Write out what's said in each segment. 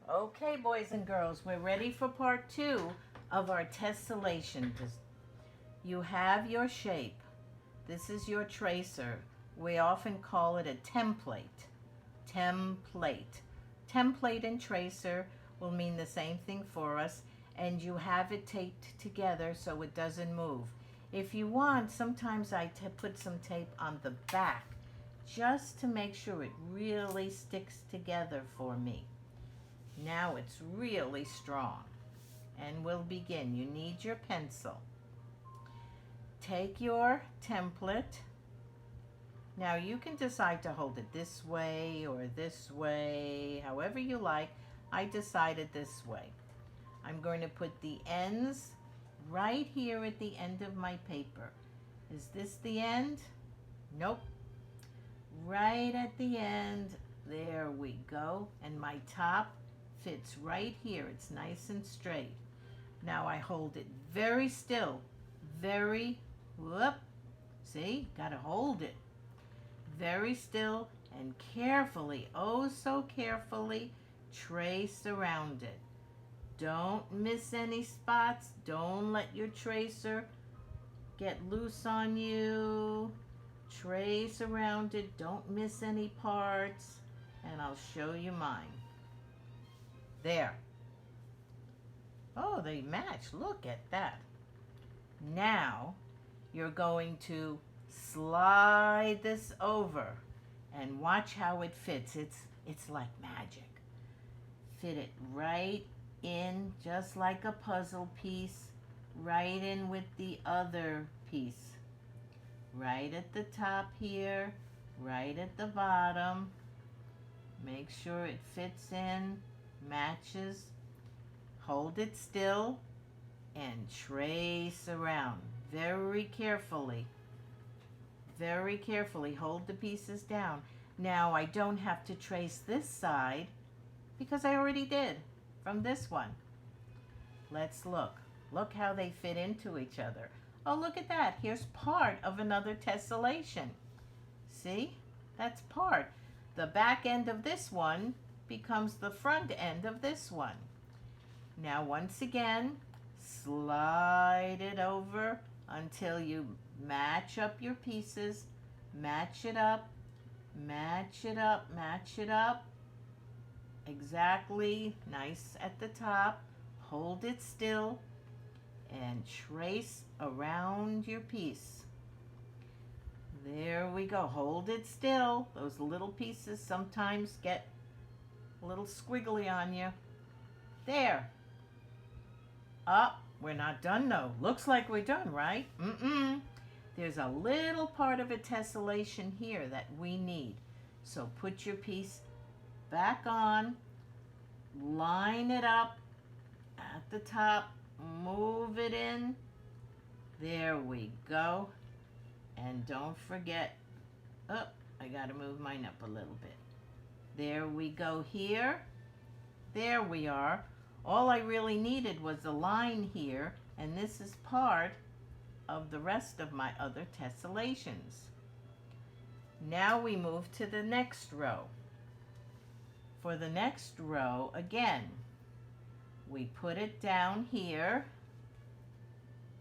Okay, boys and girls, we're ready for part 2 of our tessellation. You have your shape. This is your tracer. We often call it a template. Template. Template and tracer will mean the same thing for us, and you have it taped together so it doesn't move. If you want, sometimes I put some tape on the back just to make sure it really sticks together for me. Now it's really strong. And we'll begin. You need your pencil. Take your template. Now you can decide to hold it this way or this way, however you like. I decided this way. I'm going to put the ends right here at the end of my paper. Is this the end? Nope. Right at the end. There we go. And my top fits right here. It's nice and straight. Now I hold it very still. Whoop. See? Gotta hold it. Very still and carefully, oh so carefully, trace around it. Don't miss any spots. Don't let your tracer get loose on you. Trace around it. Don't miss any parts. And I'll show you mine. There. Oh, they match. Look at that. Now you're going to slide this over and watch how it fits. It's like magic. Fit it right in, just like a puzzle piece, right in with the other piece. Right at the top here, right at the bottom. Make sure it fits in, matches. Hold it still and trace around very carefully. Very carefully. Hold the pieces down. Now I don't have to trace this side because I already did from this one. Let's look. Look how they fit into each other. Oh, look at that. Here's part of another tessellation. See? That's part. The back end of this one becomes the front end of this one. Now once again, slide it over until you match up your pieces. Match it up, match it up, match it up. Exactly, nice at the top. Hold it still and trace around your piece. There we go. Hold it still. Those little pieces sometimes get a little squiggly on you. There. Up. We're not done though. Looks like we're done, right? There's a little part of a tessellation here that we need. So put your piece back on. Line it up at the top. Move it in. There we go. And don't forget, oh, I gotta move mine up a little bit. There we go here. There we are. All I really needed was a line here, and this is part of the rest of my other tessellations. Now we move to the next row. For the next row, again, we put it down here,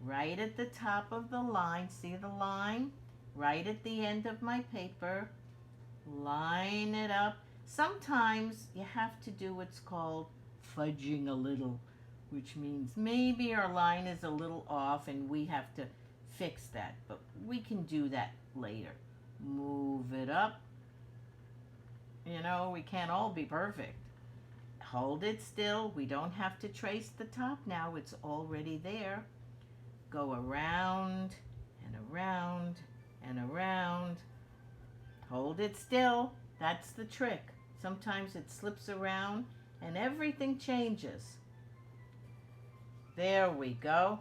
right at the top of the line. See the line? Right at the end of my paper. Line it up. Sometimes you have to do what's called fudging a little, which means maybe our line is a little off and we have to fix that, but we can do that later. Move it up. You know, we can't all be perfect. Hold it still. We don't have to trace the top now. It's already there. Go around and around and around. Hold it still. That's the trick. Sometimes it slips around and everything changes. There we go.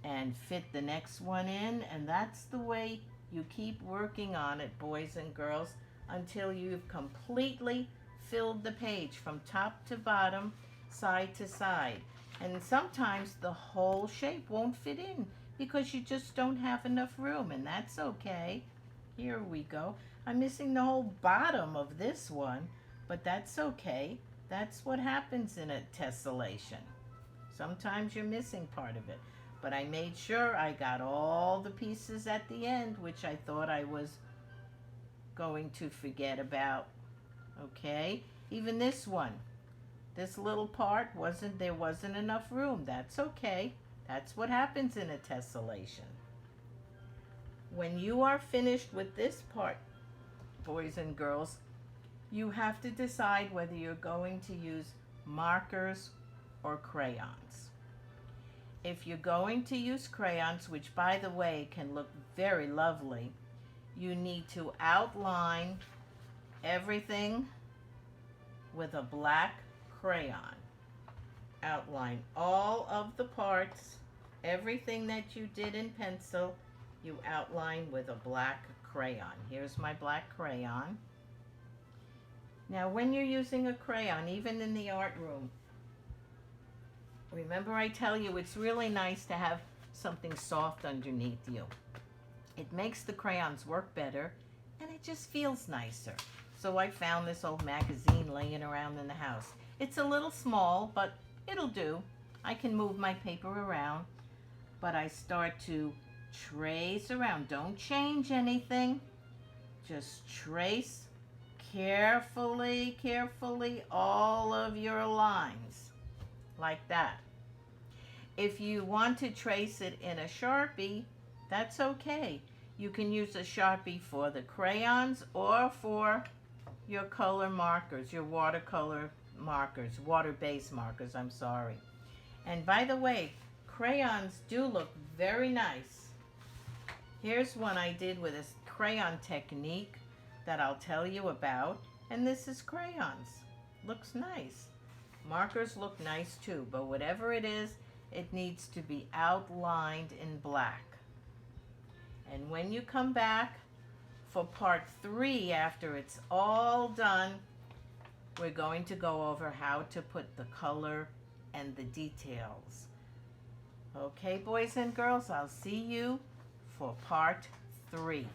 And fit the next one in, and that's the way you keep working on it, boys and girls, until you've completely filled the page from top to bottom, side to side. And sometimes the whole shape won't fit in because you just don't have enough room, and that's okay. Here we go. I'm missing the whole bottom of this one, but that's okay. That's what happens in a tessellation. Sometimes you're missing part of it. But I made sure I got all the pieces at the end, which I thought I was going to forget about. Okay? Even this one. This little part there wasn't enough room. That's okay. That's what happens in a tessellation. When you are finished with this part, boys and girls, you have to decide whether you're going to use markers or crayons. If you're going to use crayons, which by the way can look very lovely, you need to outline everything with a black crayon. Outline all of the parts, everything that you did in pencil, you outline with a black crayon. Here's my black crayon. Now when you're using a crayon, even in the art room, remember I tell you it's really nice to have something soft underneath you. It makes the crayons work better and it just feels nicer. So I found this old magazine laying around in the house. It's a little small, but it'll do. I can move my paper around, but I start to trace around. Don't change anything. Just trace carefully, carefully all of your lines, like that. If you want to trace it in a Sharpie, that's okay. You can use a Sharpie for the crayons or for your color markers, your watercolor markers, water-based markers, I'm sorry. And by the way, crayons do look very nice. Here's one I did with a crayon technique that I'll tell you about, and this is crayons. Looks nice. Markers look nice too, but whatever it is, it needs to be outlined in black. And when you come back for part 3, after it's all done, we're going to go over how to put the color and the details. Okay, boys and girls, I'll see you for part 3.